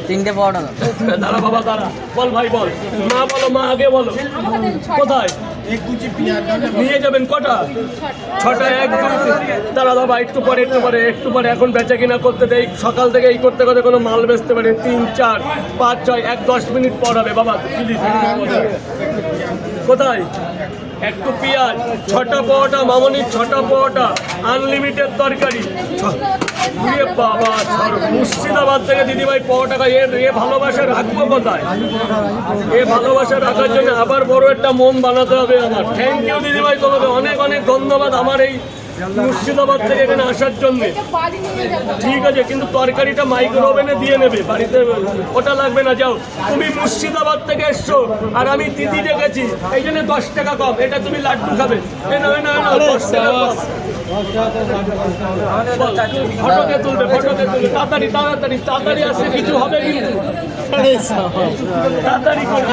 তিনটে পরোটা দাঁড়া বাবা দাঁড়া, বল ভাই বল, মা বলো, মা আগে বলো, কোথায় নিয়ে যাবেন? কটা? ছটা। এক দুই তিন। দাঁড়া বাবা, একটু পরে এখন বেচা কিনা করতে দেই। সকাল থেকে এই করতে করতে কোনো মাল বেচতে পারে 3 4 5 6 1 10 মিনিট পর হবে বাবা, প্লিজ। কোথায়? একটু পেঁয়াজ, 6টা পরোটা মামনির, 6টা পরোটা, আনলিমিটেড তরকারি। বাবা মুর্শিদাবাদ থেকে দিদিভাই পরোটা খাই। এ ভালোবাসা রাখবো কোথায়? এ ভালোবাসা রাখার জন্য আবার বড় একটা মন বানাতে হবে আমার। থ্যাংক ইউ দিদিভাই, তোমাকে অনেক অনেক ধন্যবাদ আমার এই মুর্শিদাবাদ থেকে এখানে আসার জন্য। ঠিক আছে, কিন্তু তরকারিটা মাইক্রো ওভেনে দিয়ে নেবে, বাড়িতে ওটা লাগবে না। যাও, তুমি মুর্শিদাবাদ থেকে এসছো আর আমি দিদি ডেকেছি, এই জন্য 10 টাকা কম। এটা তুমি লাড্ডু খাবে, এই নাও 10 টাকা কম। ফটোকে তুলবে, তাড়াতাড়ি আসছে, কিছু হবে কিন্তু তাড়াতাড়ি করে।